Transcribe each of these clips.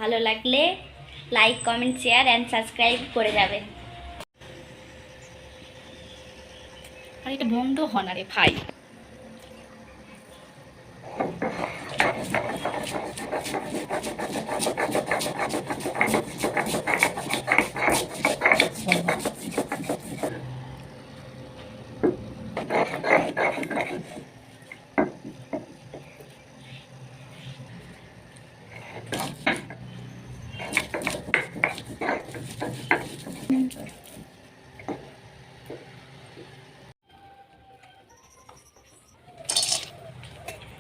ভালো লাগলে like comment share and subscribe করে যাবেন। আর এটা বন্ধ হন আরে ভাই।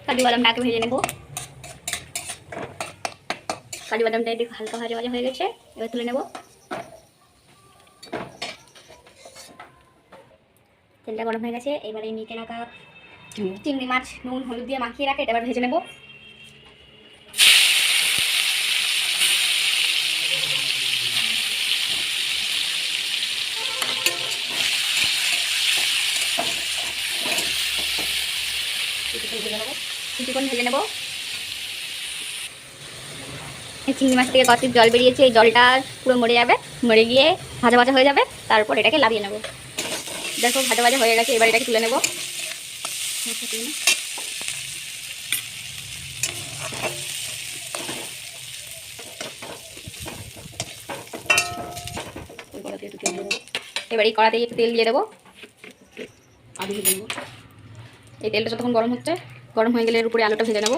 কাজু বাদামটাকে ভেজে নেব। কাজু বাদামটা একটু হালকা ভাজা ভাজা হয়ে গেছে, এবার তুলে নেব। তেলটা গরম হয়ে গেছে, এবারে মেখে রাখা চিংড়ি মাছ নুন হলুদ দিয়ে মাখিয়ে রাখে, এটা এবার ভেজে নেব। কিছুক্ষণ ভেজে নেব। চিংড়ি মাছ থেকে কত জল বেরিয়েছে, এই জলটা পুরো মরে যাবে, মরে গিয়ে ভাজা ভাজা হয়ে যাবে। তারপর এটাকে লাভিয়ে নেব। দেখো ভাজা ভাজা হয়ে গেছে, এবার এটাকে তুলে নেব। এবার এই কড়াতে একটু তেল দিয়ে দেবো। আলু ভেজে নেব। এই তেলটা যতক্ষণ গরম হচ্ছে, গরম হয়ে গেলে এর উপরে আলুটা ভেজে নেব।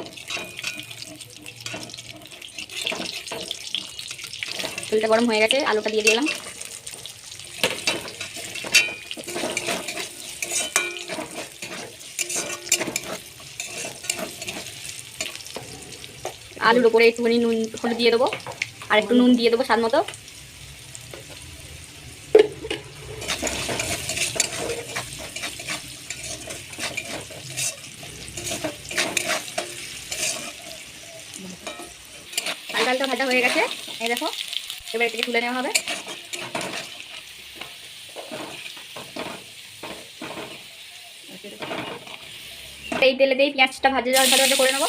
তেলটা গরম হয়ে গেছে, আলুটা দিয়ে দিলাম। আলুর উপরে একটুখানি নুন হলুদ দিয়ে দেবো, আর একটু নুন দিয়ে দেবো স্বাদ মতো। হালকা হালকা ভাজা হয়ে গেছে, এই দেখো। এবার এটাকে তুলে নেওয়া হবে। এই তেলে দিয়ে পেঁয়াজটা ভাজা ভাজা ভাজা করে নেবো।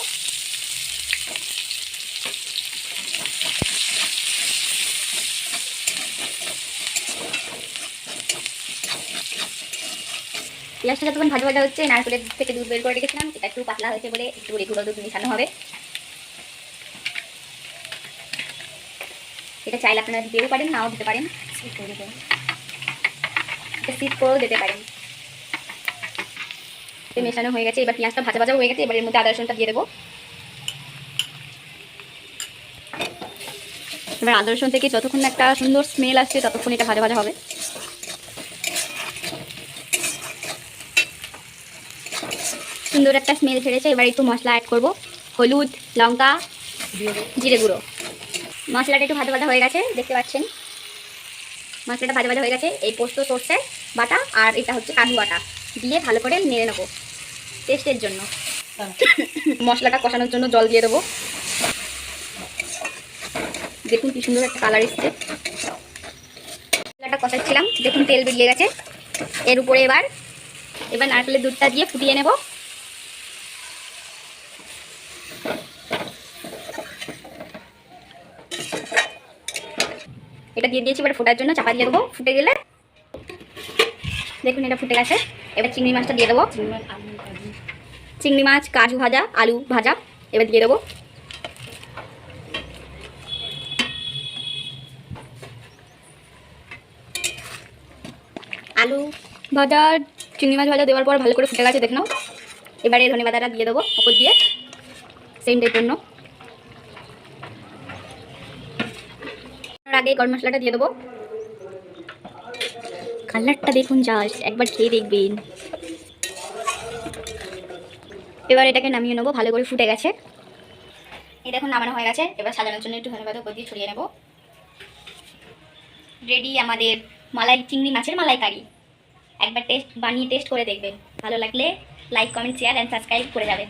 পেঁয়াজটা যতক্ষণ ভাজা ভাজা হচ্ছে, নারকেলের থেকে দুধ বের করে রেখেছিলাম, এটা একটু পাতলা হয়েছে বলে একটু গুঁড়ো দুধ মিশানো হবে। এটা চাইলে আপনারা দিতেও পারেন, নাও দিতে পারেন, এটা স্কিপ করেও দিতে পারেন। মেশানো হয়ে গেছে, এবার পেঁয়াজটা ভাজা ভাজা হয়ে গেছে, এবার এর মধ্যে আদা রসুনটা দিয়ে দেবো। এবার আদা রসুন থেকে যতক্ষণ একটা সুন্দর স্মেল আসছে, ততক্ষণ এটা ভাজা ভাজা হবে। সুন্দর একটা স্মেল ছেড়েছে, এবার একটু মশলা অ্যাড করব। হলুদ, লঙ্কা, জিরে গুঁড়ো। মশলাটা একটু ভাজা ভাজা হয়ে গেছে, দেখতে পাচ্ছেন মশলাটা ভাজা ভাজা হয়ে গেছে। এই পোস্ত সর্ষে বাটা আর এটা হচ্ছে কাজু বাটা দিয়ে ভালো করে নেড়ে নেবো টেস্টের জন্য। মশলাটা কষানোর জন্য জল দিয়ে দেবো। দেখুন কি সুন্দর একটা কালার এসছে। মশলাটা কষাচ্ছিলাম, দেখুন তেল বেরিয়ে গেছে। এর উপরে এবার নারকেলের দুধটা দিয়ে ফুটিয়ে নেব। এটা দিয়ে দিয়েছি, এবার ফোটার জন্য চাপা দিয়ে দেবো। ফুটে গেলে দেখুন এটা ফুটে গেছে। এবার চিংড়ি মাছটা দিয়ে দেবো। চিংড়ি মাছ, কাজু ভাজা, আলু ভাজা এবার দিয়ে দেবো। আলু ভাজা, চিংড়ি মাছ ভাজা দেওয়ার পর ভালো করে ফুটে গেছে, দেখ নাও। এবারে ধনে পাতাটা দিয়ে দেবো ওপর দিয়ে সেন্টের জন্য। আগে গরম মশলাটা দিয়ে দেবো। কালারটা দেখুন জাস্ট, একবার খেয়ে দেখবেন। এবার এটাকে নামিয়ে নেবো, ভালো করে ফুটে গেছে। এই দেখুন নামানো হয়ে গেছে। এবার সাজানোর জন্য একটু ধনে পাতা উপর দিয়ে ছড়িয়ে নেব। রেডি আমাদের মালাই চিংড়ি মাছের মালাইকারি। একবার বানিয়ে টেস্ট করে দেখবেন, ভালো লাগলে like comment share and subscribe করে যাবেন।